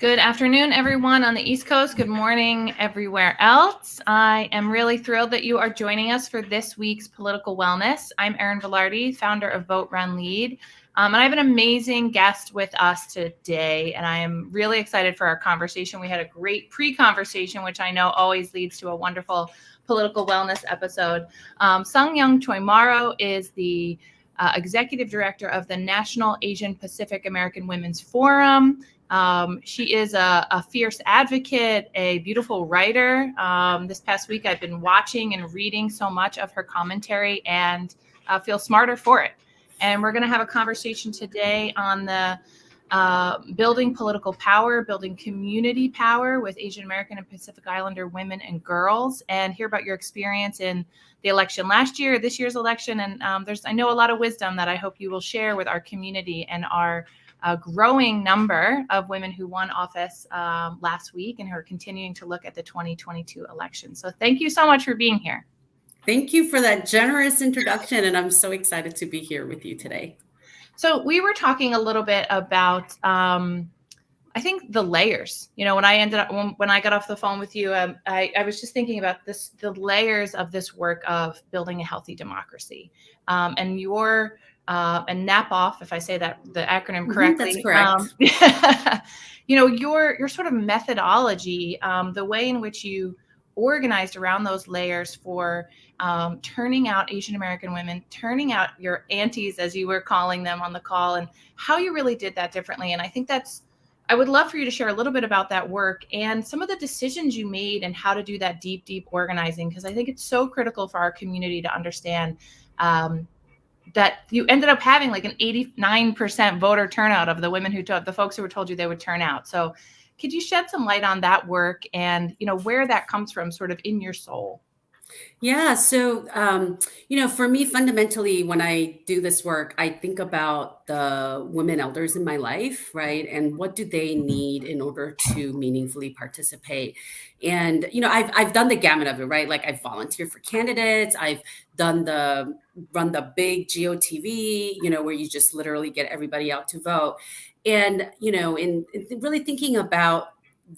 Good afternoon, everyone on the East Coast. Good morning, everywhere else. I am really thrilled that you are joining us for this week's Political Wellness. I'm Erin Velarde, founder of Vote, Run, Lead. And I have an amazing guest with us today, and I am really excited for our conversation. We had a great pre-conversation, which I know always leads to a wonderful political wellness episode. Sung Yeon Choimorrow is the executive director of the National Asian Pacific American Women's Forum. She is a fierce advocate, a beautiful writer. This past week, I've been watching and reading so much of her commentary and feel smarter for it. And we're going to have a conversation today on the building political power, building community power with Asian American and Pacific Islander women and girls, and hear about your experience in the election last year, this year's election. And I know a lot of wisdom that I hope you will share with our community and our growing number of women who won office last week and who are continuing to look at the 2022 election. So thank you so much for being here. Thank you for that generous introduction, and I'm so excited to be here with you today. So we were talking a little bit about, I think, the layers. You know, when I got off the phone with you, I was just thinking about the layers of this work of building a healthy democracy, and your and NAPAWF, if I say that the acronym correctly. That's correct. You know, your sort of methodology, the way in which you organized around those layers for turning out Asian American women, turning out your aunties, as you were calling them on the call, and how you really did that differently. And I think I would love for you to share a little bit about that work and some of the decisions you made and how to do that deep organizing, because I think it's so critical for our community to understand that you ended up having like an 89% voter turnout of the women the folks who were told you they would turn out. So could you shed some light on that work and, you know, where that comes from sort of in your soul? Yeah. So, for me, fundamentally, when I do this work, I think about the women elders in my life, right? And what do they need in order to meaningfully participate? And, I've done the gamut of it, right? Like I've volunteered for candidates. I've run the big GOTV, where you just literally get everybody out to vote. And, in really thinking about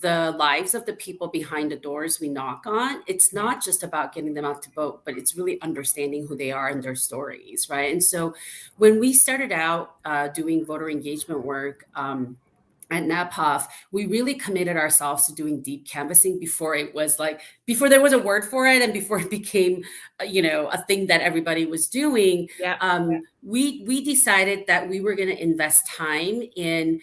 the lives of the people behind the doors we knock on, it's not just about getting them out to vote, but it's really understanding who they are and their stories, right? And so when we started out doing voter engagement work at NAPAWF, we really committed ourselves to doing deep canvassing before there was a word for it and before it became, a thing that everybody was doing. Yeah. We decided that we were going to invest time in,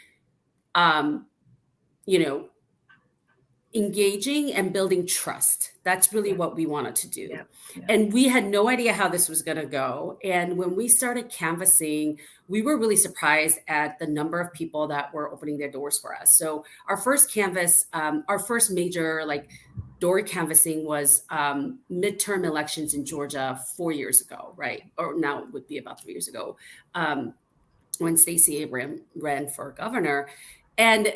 engaging and building trust. That's really what we wanted to do. Yeah. And we had no idea how this was going to go. And when we started canvassing, we were really surprised at the number of people that were opening their doors for us. So our first canvass, our first major door canvassing was midterm elections in Georgia 4 years ago, right? Or now it would be about 3 years ago, when Stacey Abrams ran for governor. And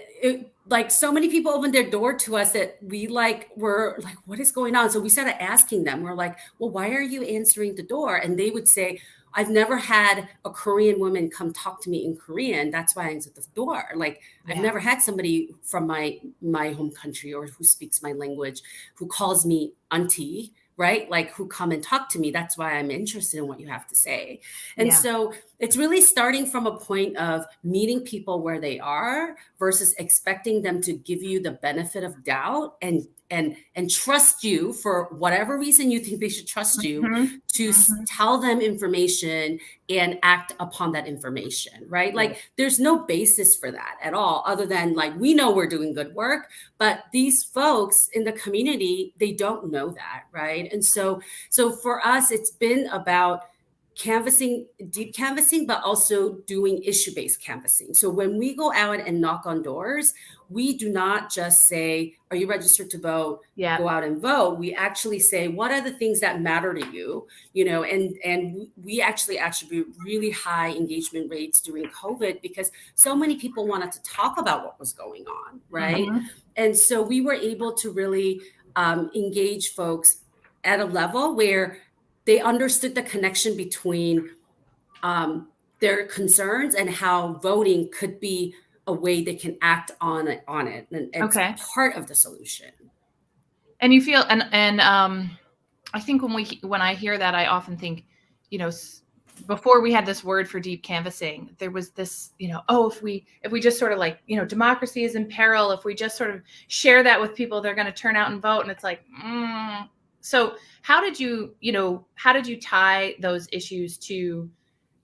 so many people opened their door to us that we were like, what is going on? So we started asking them, we're like, well, why are you answering the door? And they would say, I've never had a Korean woman come talk to me in Korean. That's why I answered the door. I've never had somebody from my home country or who speaks my language, who calls me auntie, right? Who come and talk to me. That's why I'm interested in what you have to say. And so it's really starting from a point of meeting people where they are versus expecting them to give you the benefit of doubt and trust you for whatever reason you think they should trust you to tell them information and act upon that information, right? There's no basis for that at all, other than we know we're doing good work, but these folks in the community, they don't know that, right? And so for us, it's been about deep canvassing, but also doing issue-based canvassing. So when we go out and knock on doors, we do not just say, are you registered to vote? Go out and vote. We actually say, what are the things that matter to you? And we actually attribute really high engagement rates during COVID because so many people wanted to talk about what was going on, right? And so we were able to really engage folks at a level where they understood the connection between their concerns and how voting could be a way they can act on it, and it's Okay. part of the solution. And you feel, and I think when I hear that, I often think, before we had this word for deep canvassing, there was this, oh, if we just sort of like, democracy is in peril. If we just sort of share that with people, they're going to turn out and vote. And it's like, so how did you tie those issues to,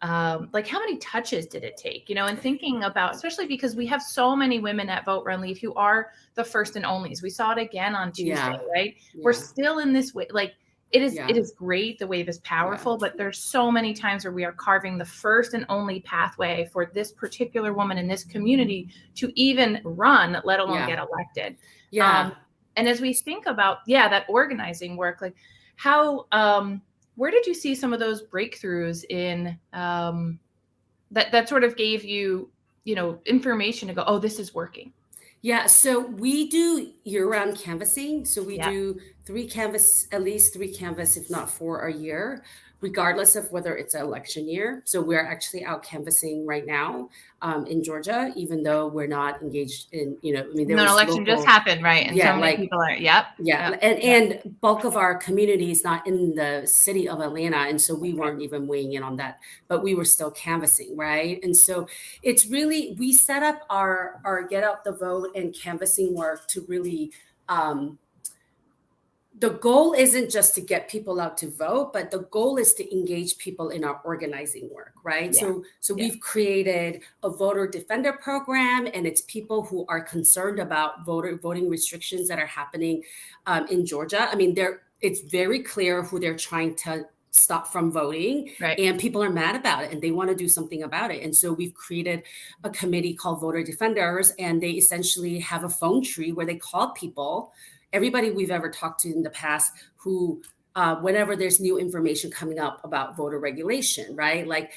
like, how many touches did it take, and thinking about, especially because we have so many women at Vote Run Lead who are the first and onlys. We saw it again on Tuesday, right? We're still in this way, like, it is great. The wave is powerful, but there's so many times where we are carving the first and only pathway for this particular woman in this community to even run, let alone get elected. And as we think about, that organizing work, like how, where did you see some of those breakthroughs in that sort of gave you, information to go, oh, this is working? Yeah, so we do year-round canvassing. So we do at least three canvass, if not four a year, regardless of whether it's an election year. So we're actually out canvassing right now in Georgia, even though we're not engaged in, there was election just happened, right? And so many people are, and bulk of our community is not in the city of Atlanta, and so we weren't even weighing in on that, but we were still canvassing, right? And so it's really, we set up our get out the vote and canvassing work to really, the goal isn't just to get people out to vote, but the goal is to engage people in our organizing work, right? So we've created a voter defender program, and it's people who are concerned about voting restrictions that are happening in Georgia. I mean, it's very clear who they're trying to stop from voting, and people are mad about it and they want to do something about it. And so we've created a committee called Voter Defenders, and they essentially have a phone tree where they call people, everybody we've ever talked to in the past, who whenever there's new information coming up about voter regulation, right? Like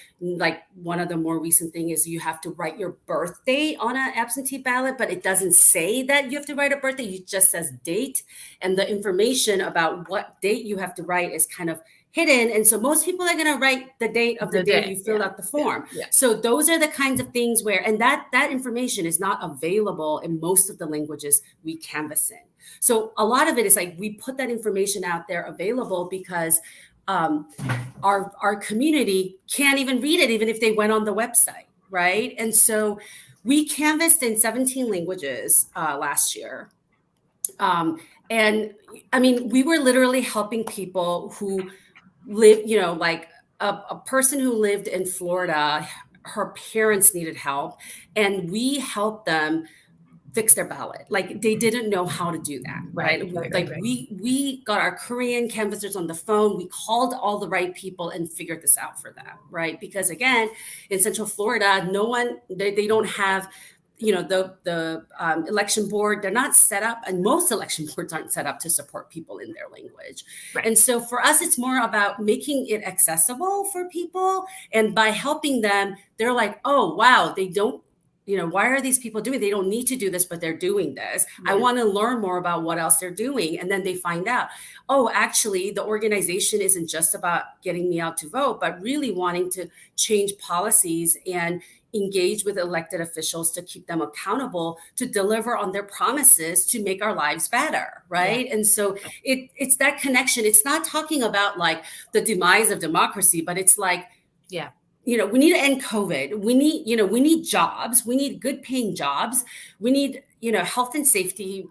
one of the more recent thing is you have to write your birthday on an absentee ballot, but it doesn't say that you have to write a birthday. It just says date. And the information about what date you have to write is kind of hidden. And so most people are going to write the date of the day you filled out the form. So those are the kinds of things where, and that information is not available in most of the languages we canvass in. So a lot of it is like, we put that information out there available because our community can't even read it, even if they went on the website, right? And so we canvassed in 17 languages last year. And I mean, we were literally helping people who live, like a person who lived in Florida, her parents needed help, and we helped them fix their ballot. Like, they didn't know how to do that, right? We got our Korean canvassers on the phone. We called all the right people and figured this out for them, right? Because again, in Central Florida, they don't have, the election board, they're not set up, and most election boards aren't set up to support people in their language. And so for us, it's more about making it accessible for people. And by helping them, they're like, oh, wow, they don't, why are these people doing? They don't need to do this, but they're doing this. I want to learn more about what else they're doing. And then they find out, oh, actually, the organization isn't just about getting me out to vote, but really wanting to change policies and engage with elected officials to keep them accountable, to deliver on their promises to make our lives better, right? And so it's that connection. It's not talking about like the demise of democracy, but it's like, we need to end COVID. We need jobs. We need good paying jobs. We need, health and safety,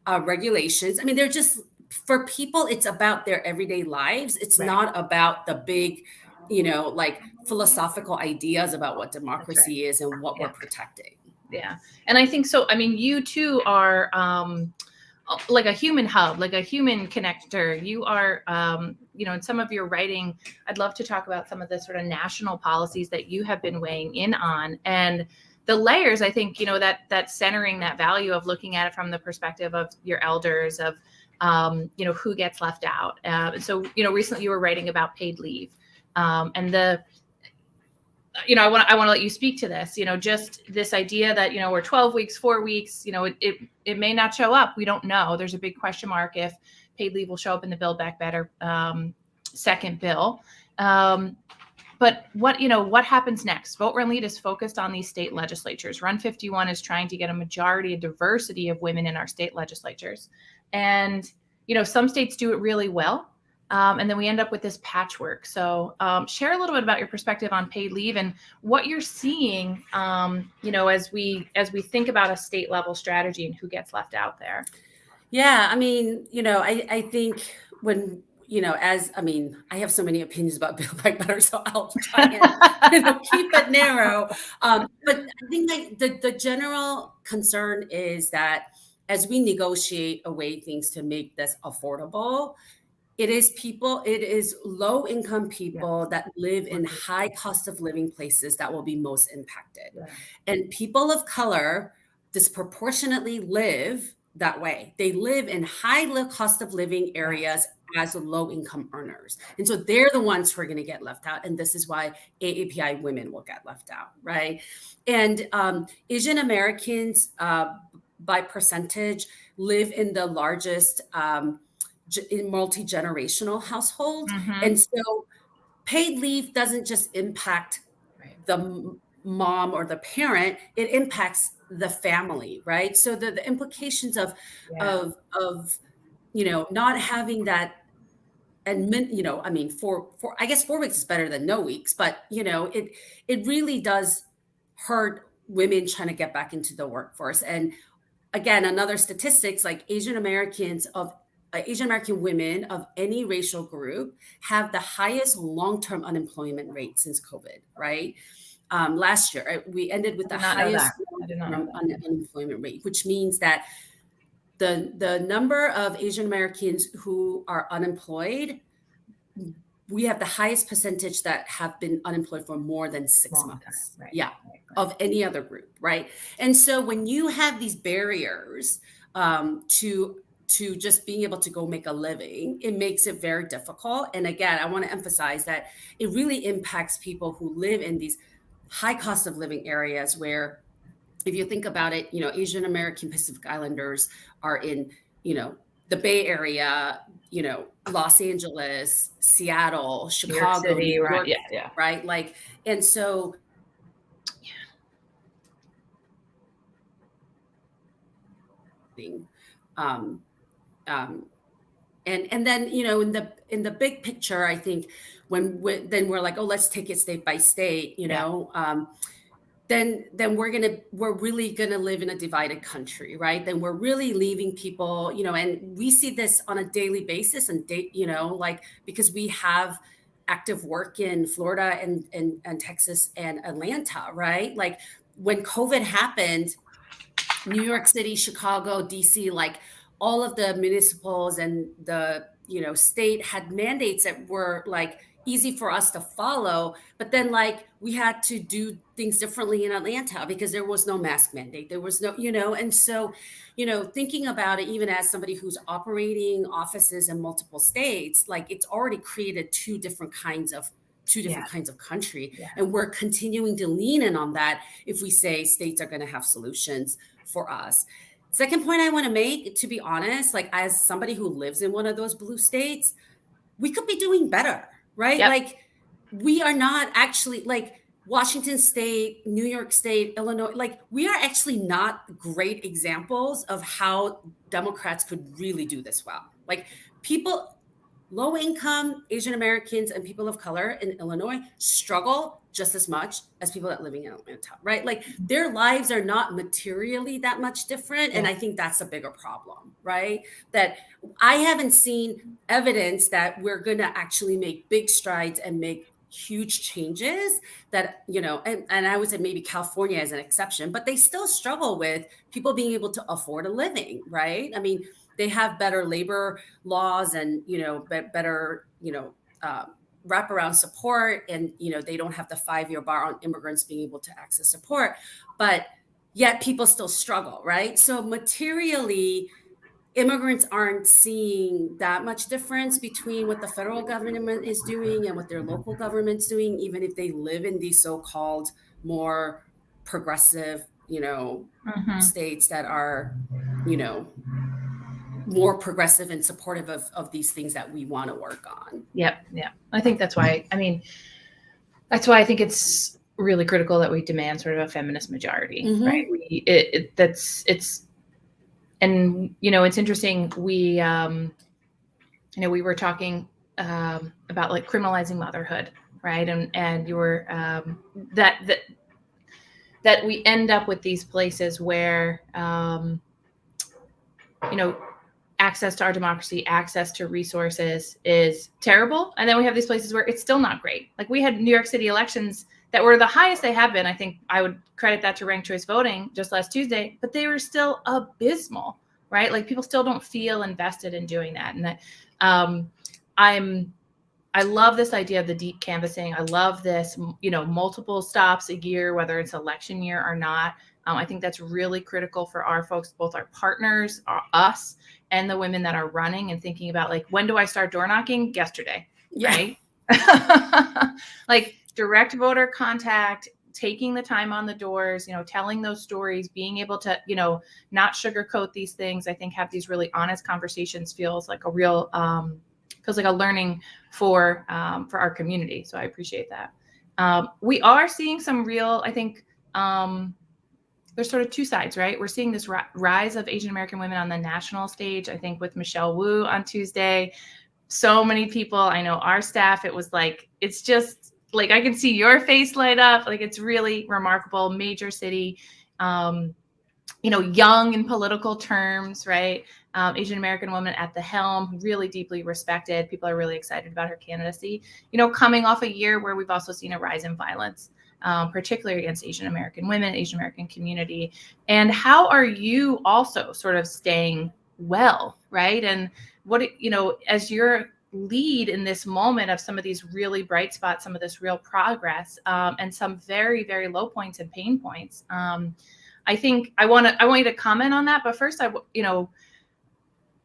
regulations. I mean, they're just, for people, it's about their everyday lives. It's not about the big, like philosophical ideas about what democracy is and what we're protecting. Yeah. And I think so. I mean, you too are like a human hub, like a human connector. You are, in some of your writing, I'd love to talk about some of the sort of national policies that you have been weighing in on, and the layers. I think, that centering that value of looking at it from the perspective of your elders, of, who gets left out. So, recently you were writing about paid leave, and the, I want to let you speak to this, just this idea that, we're 12 weeks, 4 weeks, it may not show up. We don't know. There's a big question mark if paid leave will show up in the Build Back Better second bill. But what happens next? Vote Run Lead is focused on these state legislatures. Run 51 is trying to get a majority, a diversity of women in our state legislatures. And, some states do it really well. And then we end up with this patchwork. So share a little bit about your perspective on paid leave and what you're seeing, as we think about a state level strategy and who gets left out there. Yeah, I mean, I think when, I have so many opinions about Build Back Better, so I'll try and keep it narrow. But I think like the general concern is that as we negotiate away things to make this affordable, it is low income people that live in high cost of living places that will be most impacted. Yeah. And people of color disproportionately live that way. They live in high cost of living areas as low income earners. And so they're the ones who are going to get left out. And this is why AAPI women will get left out, right? And Asian Americans, by percentage, live in the largest in multi-generational household. Mm-hmm. And so paid leave doesn't just impact the mom or the parent, it impacts the family, right? So the implications of not having that, and for I guess 4 weeks is better than no weeks, but it really does hurt women trying to get back into the workforce. And again, another statistics, like Asian American women of any racial group have the highest long-term unemployment rate since COVID, right? Last year, we ended with the highest unemployment rate, which means that the number of Asian Americans who are unemployed, we have the highest percentage that have been unemployed for more than 6 months. Right. Yeah, right. Of any other group, right? And so when you have these barriers to just being able to go make a living, it makes it very difficult. And again, I want to emphasize that it really impacts people who live in these high cost of living areas where, if you think about it, Asian American Pacific Islanders are in, the Bay Area, Los Angeles, Seattle, Chicago, City, New York, yeah. Right? Like, and so and then in the big picture, I think then we're like, oh, let's take it state by state, then we're really gonna live in a divided country, right? Then we're really leaving people, and we see this on a daily basis, and because we have active work in Florida and Texas and Atlanta, right? Like when COVID happened, New York City, Chicago, DC, like all of the municipals and the state had mandates that were like easy for us to follow, but then like we had to do things differently in Atlanta because there was no mask mandate, there was no, and so thinking about it, even as somebody who's operating offices in multiple states, like it's already created two different kinds of country. And we're continuing to lean in on that if we say states are going to have solutions for us. Second point I want to make, to be honest, like as somebody who lives in one of those blue states, we could be doing better, right? Yep. Like we are not actually like Washington State, New York State, Illinois, like we are actually not great examples of how Democrats could really do this well. Like low income Asian Americans and people of color in Illinois struggle just as much as people that living in Atlanta, right? Like their lives are not materially that much different. And I think that's a bigger problem, right? That I haven't seen evidence that we're going to actually make big strides and make huge changes that, and I would say maybe California is an exception, but they still struggle with people being able to afford a living, right? I mean, they have better labor laws and, better, wraparound support. And, they don't have the 5-year bar on immigrants being able to access support, but yet people still struggle, right? So materially, immigrants aren't seeing that much difference between what the federal government is doing and what their local government's doing, even if they live in these so-called more progressive, states that are, more progressive and supportive of these things that we want to work on. Yep. I think that's why, I mean, That's why I think it's really critical that we demand sort of a feminist majority, right? Mm-hmm. And it's interesting. We were talking about like criminalizing motherhood, right? And you were that we end up with these places where you know access to our democracy, access to resources is terrible. And then we have these places where it's still not great. Like we had New York City elections that were the highest they have been. I think I would credit that to ranked choice voting just last Tuesday, but they were still abysmal, right? Like people still don't feel invested in doing that. And that I love this idea of the deep canvassing. I love this, multiple stops a year, whether it's election year or not. I think that's really critical for our folks, both our partners, us, and the women that are running and thinking about like, when do I start door knocking? Yesterday, Yeah. right? Like direct voter contact, taking the time on the doors, telling those stories, being able to, not sugarcoat these things. I think have these really honest conversations feels like a learning for our community. So I appreciate that. We are seeing some real, I think, there's sort of two sides, right? We're seeing this rise of Asian American women on the national stage. I think with Michelle Wu on Tuesday, so many people, I know our staff, it was like, it's just like, I can see your face light up. Like it's really remarkable. Major city, young in political terms, right? Asian American woman at the helm, really deeply respected. People are really excited about her candidacy. Coming off a year where we've also seen a rise in violence, particularly against Asian American women, Asian American community. And how are you also sort of staying well, right? And as your lead in this moment of some of these really bright spots, some of this real progress, and some very, very low points and pain points. I think I want you to comment on that, but first,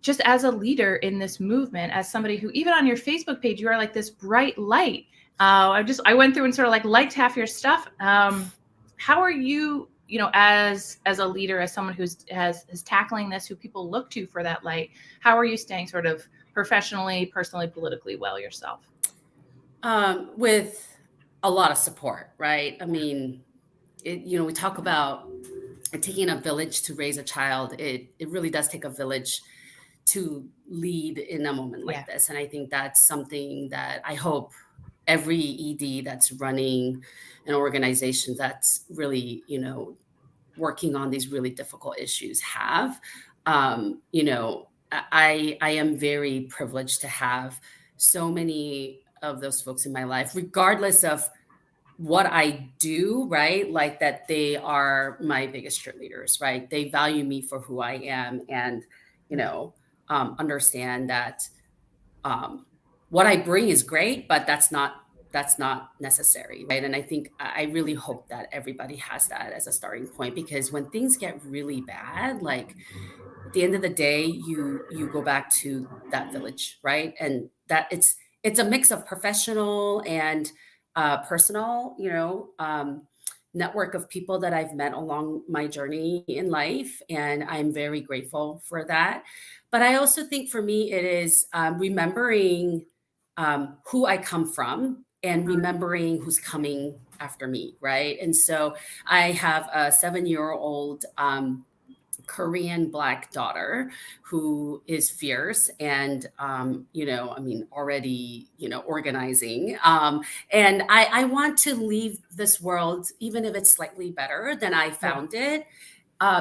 just as a leader in this movement, as somebody who, even on your Facebook page, you are like this bright light. I went through and sort of like liked half your stuff. How are you, as a leader, as someone who's tackling this, who people look to for that light? How are you staying sort of professionally, personally, politically well yourself? With a lot of support, right? I mean, we talk about it taking a village to raise a child. It really does take a village to lead in a moment like this. And I think that's something that I hope every ED that's running an organization that's really, working on these really difficult issues have. I am very privileged to have so many of those folks in my life, regardless of what I do, right? Like that they are my biggest cheerleaders, right? They value me for who I am and, understand that um, what I bring is great, but that's not necessary, right? And I think I really hope that everybody has that as a starting point, because when things get really bad, like at the end of the day, you go back to that village, right? And that it's a mix of professional and personal, network of people that I've met along my journey in life, and I'm very grateful for that. But I also think for me, it is remembering who I come from and remembering who's coming after me, right? And so I have a 7-year-old Korean Black daughter who is fierce and, I mean, already, organizing. And I want to leave this world, even if it's slightly better than I found it,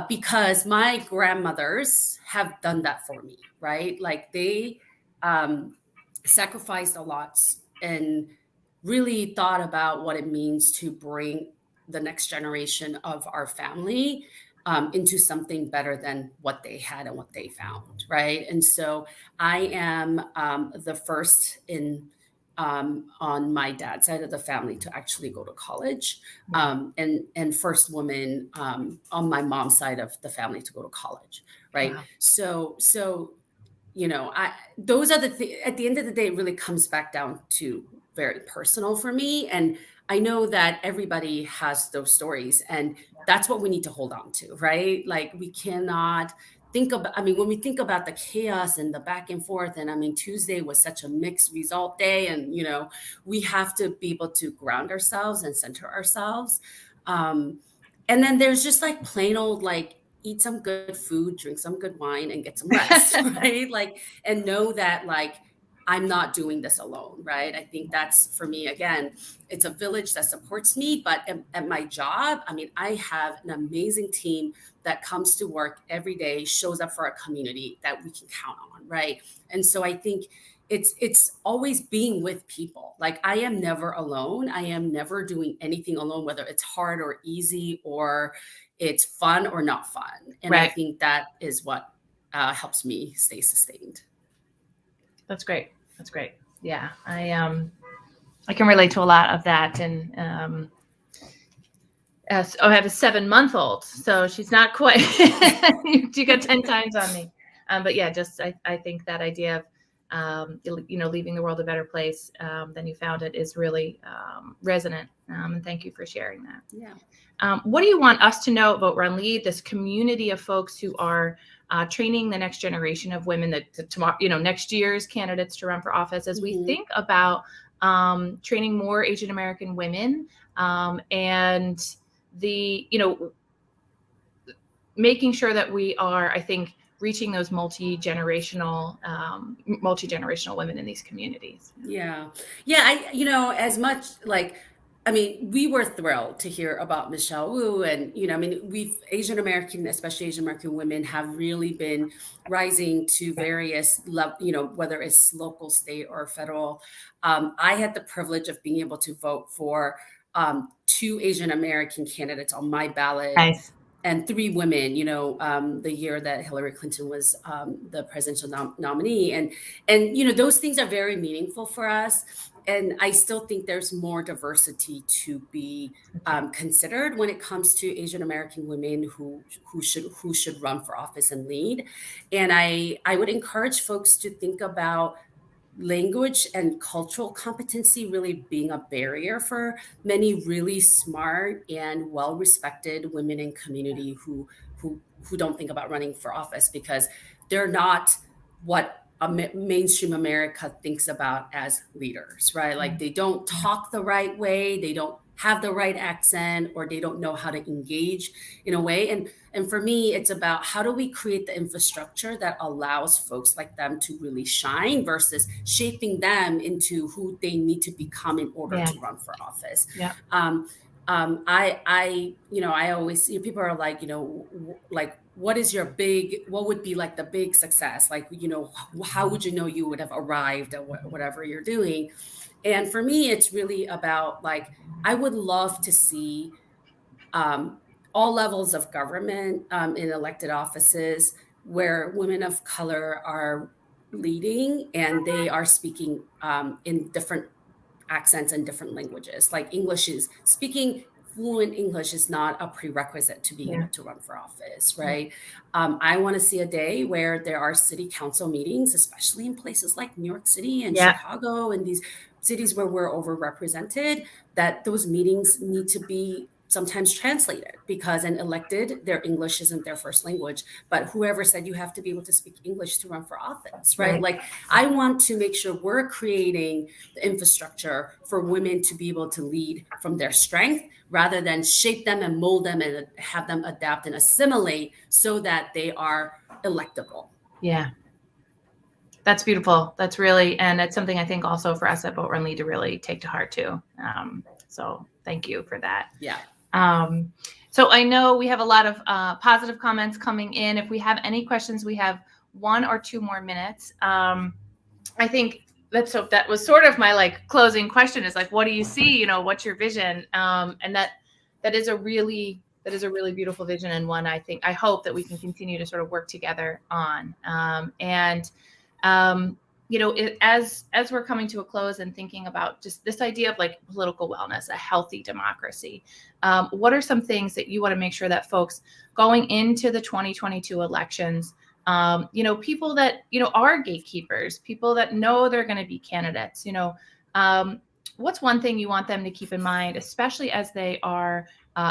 because my grandmothers have done that for me, right? Like they um, sacrificed a lot and really thought about what it means to bring the next generation of our family into something better than what they had and what they found, right? And so I am the first on my dad's side of the family to actually go to college, and first woman on my mom's side of the family to go to college, right? Wow. So I those are at the end of the day, it really comes back down to very personal for me. And I know that everybody has those stories, and that's what we need to hold on to, right? Like we cannot when we think about the chaos and the back and forth, and I mean, Tuesday was such a mixed result day, and we have to be able to ground ourselves and center ourselves. Um, and then there's just like plain old, like, eat some good food, drink some good wine, and get some rest, right? Like, and know that, like, I'm not doing this alone, right? I think that's, for me, again, it's a village that supports me, but at my job, I mean, I have an amazing team that comes to work every day, shows up for a community that we can count on, right? And so I think it's always being with people. Like, I am never alone. I am never doing anything alone, whether it's hard or easy, or it's fun or not fun. And I Right. think that is what helps me stay sustained. That's great. That's great. Yeah, I can relate to a lot of that, and I have a 7-month-old, so she's not quite. You got 10 times on me, but yeah, just I think that idea of leaving the world a better place than you found it is really resonant, and thank you for sharing that. Yeah. What do you want us to know about Run Lead, this community of folks who are training the next generation of women, that tomorrow, next year's candidates to run for office, as we think about training more Asian American women, and the, making sure that we are, I think, reaching those multi-generational women in these communities. Yeah. As much, like, I mean, we were thrilled to hear about Michelle Wu, and, I mean, Asian American, especially Asian American women, have really been rising to various level, whether it's local, state, or federal. I had the privilege of being able to vote for 2 Asian American candidates on my ballot. Nice. And 3 women, the year that Hillary Clinton was the presidential nominee. And those things are very meaningful for us. And I still think there's more diversity to be considered when it comes to Asian American women who should run for office and lead. And I would encourage folks to think about language and cultural competency really being a barrier for many really smart and well-respected women in community who don't think about running for office, because they're not what mainstream America thinks about as leaders, right? Like, they don't talk the right way, they don't have the right accent, or they don't know how to engage in a way. And for me, it's about, how do we create the infrastructure that allows folks like them to really shine, versus shaping them into who they need to become in order to run for office. Yeah. I always see people are like, like, what would be like the big success? Like, how would you know you would have arrived at whatever you're doing? And for me, it's really about, like, I would love to see all levels of government in elected offices where women of color are leading, and they are speaking in different accents and different languages. Like, speaking fluent English is not a prerequisite to being able to run for office, right? I want to see a day where there are city council meetings, especially in places like New York City and Chicago and these cities where we're overrepresented, that those meetings need to be sometimes translated, because an elected, their English isn't their first language, but whoever said you have to be able to speak English to run for office, right? Like, I want to make sure we're creating the infrastructure for women to be able to lead from their strength, rather than shape them and mold them and have them adapt and assimilate so that they are electable. Yeah. That's beautiful. That's really, and it's something I think also for us at Vote Run Lead to really take to heart too. So thank you for that. Yeah. So I know we have a lot of positive comments coming in. If we have any questions, we have 1 or 2 more minutes. I think that was sort of my like closing question, is like, what do you see? What's your vision? And that is a really beautiful vision, and one I hope that we can continue to sort of work together on. As we're coming to a close and thinking about just this idea of like political wellness, a healthy democracy, what are some things that you want to make sure that folks going into the 2022 elections, people that, are gatekeepers, people that know they're going to be candidates, what's one thing you want them to keep in mind, especially as they are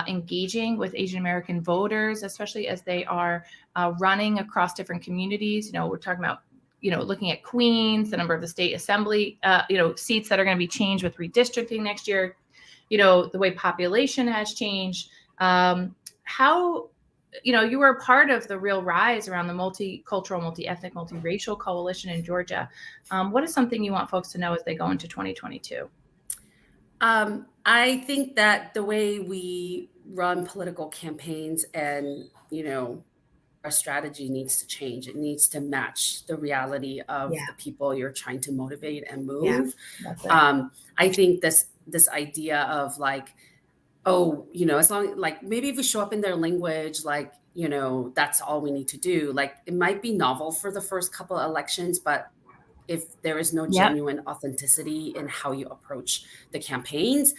engaging with Asian American voters, especially as they are running across different communities. We're talking about looking at Queens, the number of the state assembly, seats that are going to be changed with redistricting next year, the way population has changed. How, you were a part of the real rise around the multicultural, multi-ethnic, multiracial coalition in Georgia. What is something you want folks to know as they go into 2022? I think that the way we run political campaigns and, our strategy needs to change. It needs to match the reality of Yeah. the people you're trying to motivate and Yeah, move. that's it. I think this idea of like, oh, as long like maybe if we show up in their language, like, that's all we need to do. Like it might be novel for the first couple of elections, but if there is no Yep. genuine authenticity in how you approach the campaigns,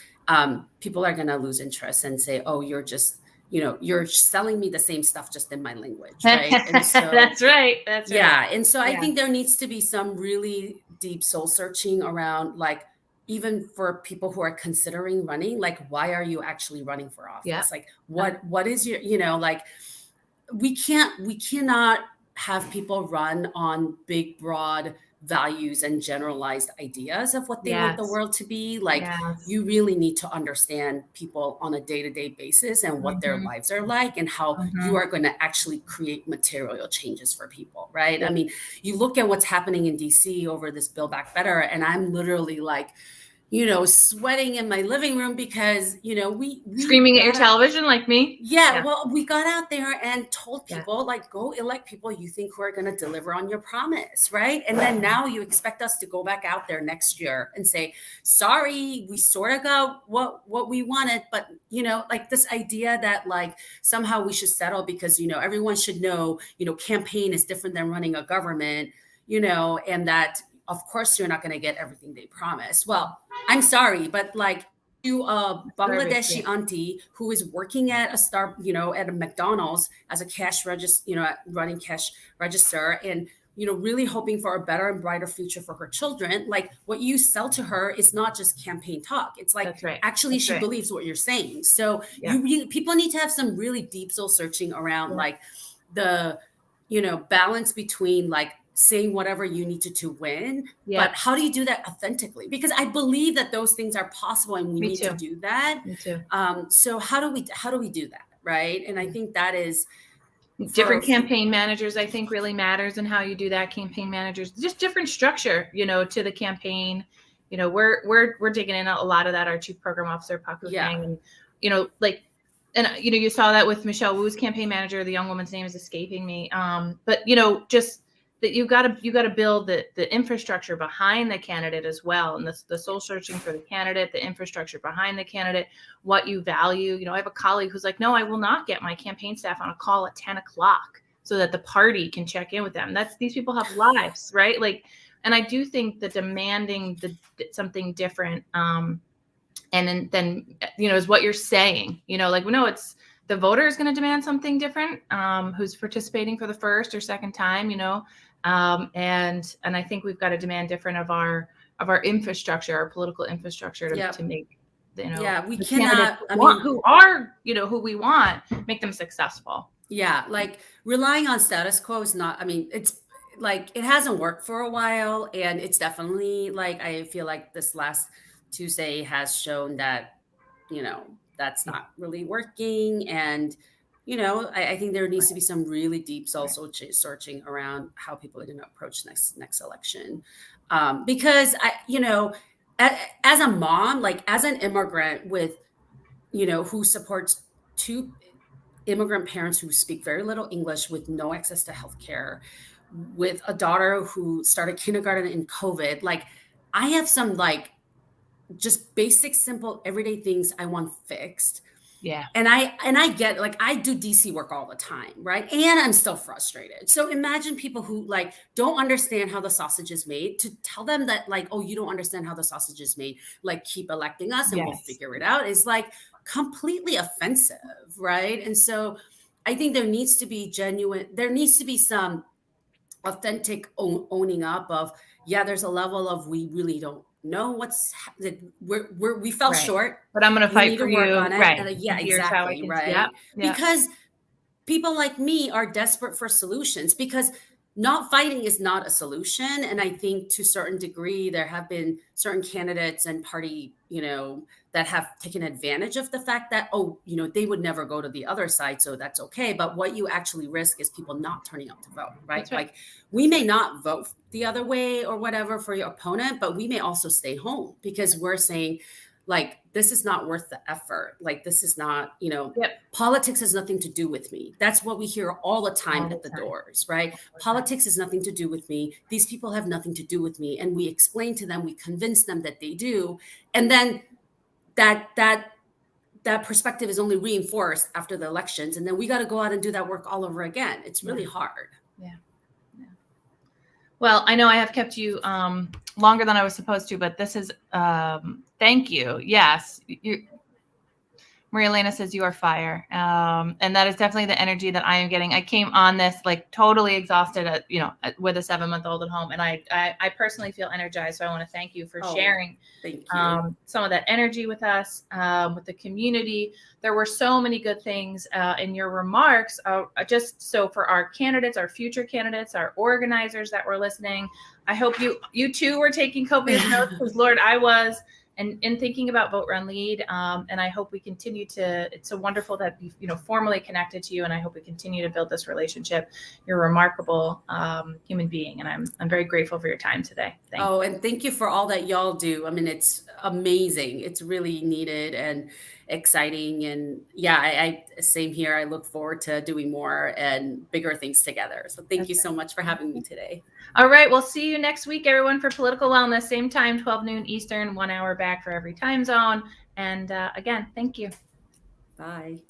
people are going to lose interest and say, oh, you're just, you're selling me the same stuff just in my language, right? And so That's right. That's yeah. right. And so I Yeah. think there needs to be some really deep soul searching around, like, even for people who are considering running, like, why are you actually running for office? Yeah. Like, what is your, like, we cannot have people run on big, broad values and generalized ideas of what they want the Yes. world to be. Like, Yes. you really need to understand people on a day-to-day basis and what their Mhm. lives are like and how you Mhm. are going to actually create material changes for people, right? Yeah. I mean, you look at what's happening in DC over this Build Back Better, and I'm literally like, sweating in my living room because, we Screaming at your got out. television like me? Yeah, well, we got out there and told Yeah. people, like, go elect people you think who are going to deliver on your promise, right? And then now you expect us to go back out there next year and say, sorry, we sort of got what we wanted, but, like this idea that like somehow we should settle because, everyone should know, campaign is different than running a government, and that of course you're not going to get everything they promise. Well, I'm sorry, but like, to a Bangladeshi auntie who is working at at a McDonald's as a cash register, running cash register, and really hoping for a better and brighter future for her children. Like, what you sell to her is not just campaign talk. It's like, That's right. actually, That's she right. believes what you're saying. So Yeah. people need to have some really deep soul searching around Yeah. like the, balance between like saying whatever you need to win, Yeah. but how do you do that authentically? Because I believe that those things are possible and we Me need too. to do that. Me too. So how do we do that, right? And I think that is Different campaign managers, I think, really matters in how you do that. Campaign managers, just different structure, to the campaign. We're digging in a lot of that. Our chief program officer, Pak Kang, and you saw that with Michelle Wu's campaign manager. The young woman's name is escaping me. But just that you got to build the infrastructure behind the candidate as well, and the soul searching for the candidate, the infrastructure behind the candidate, what you value. I have a colleague who's like, no, I will not get my campaign staff on a call at 10 o'clock so that the party can check in with them. These people have lives, right? Like, and I do think that demanding something different, and then is what you're saying. It's the voter is going to demand something different, who's participating for the first or second time, and I think we've got to demand different of our infrastructure, our political infrastructure, to make we the cannot. who are who we want, make them successful. Yeah, like relying on status quo is not. I mean, it's like it hasn't worked for a while, and it's definitely like I feel like this last Tuesday has shown that that's not really working. And, I think there needs to be some really deep soul searching around how people are going to approach next election. Because as a mom, like as an immigrant with, who supports two immigrant parents who speak very little English with no access to healthcare, with a daughter who started kindergarten in COVID, like I have some like just basic, simple, everyday things I want fixed. Yeah. And I get like I do DC work all the time, right? And I'm still frustrated. So imagine people who like don't understand how the sausage is made, to tell them that like, oh, you don't understand how the sausage is made, like keep electing us and we'll figure it out, is like completely offensive, right? And so I think there needs to be some authentic owning up of, yeah, there's a level of we really don't no, we fell Right. short. But I'm going to We fight need for to work you. on it. Right. And yeah, And here's how I exactly. can. Yeah. Right. Yeah. Because people like me are desperate for solutions, because not fighting is not a solution. And I think to a certain degree, there have been certain candidates and party, that have taken advantage of the fact that, oh, they would never go to the other side, so that's okay. But what you actually risk is people not turning out to vote, right? That's right. Like, we may not vote the other way or whatever for your opponent, but we may also stay home because we're saying, like, this is not worth the effort. Like, this is not, Yep. politics has nothing to do with me. That's what we hear all the time All the at the time. doors, right? All the time. Politics has nothing to do with me. These people have nothing to do with me. And we explain to them, we convince them that they do. And then that perspective is only reinforced after the elections. And then we got to go out and do that work all over again. It's really hard. Yeah. Well, I know I have kept you longer than I was supposed to, but this is thank you. Yes. Maria Elena says you are fire. And that is definitely the energy that I am getting. I came on this like totally exhausted with a 7-month-old at home. And I personally feel energized. So I want to thank you for sharing Thank you. some of that energy with us, with the community. There were so many good things in your remarks. Just so for our candidates, our future candidates, our organizers that were listening, I hope you too were taking copious notes, because Lord, I was. And in thinking about Vote Run Lead, and I hope we continue to. It's so wonderful that we, formally connected to you, and I hope we continue to build this relationship. You're a remarkable human being, and I'm very grateful for your time today. Thank you. And thank you for all that y'all do. I mean, it's amazing. It's really needed and exciting. And yeah, I same here. I look forward to doing more and bigger things together. So thank you so much for having me today. All right. We'll see you next week, everyone, for Political Wellness. Same time, 12 noon Eastern, 1 hour back for every time zone. And again, thank you. Bye.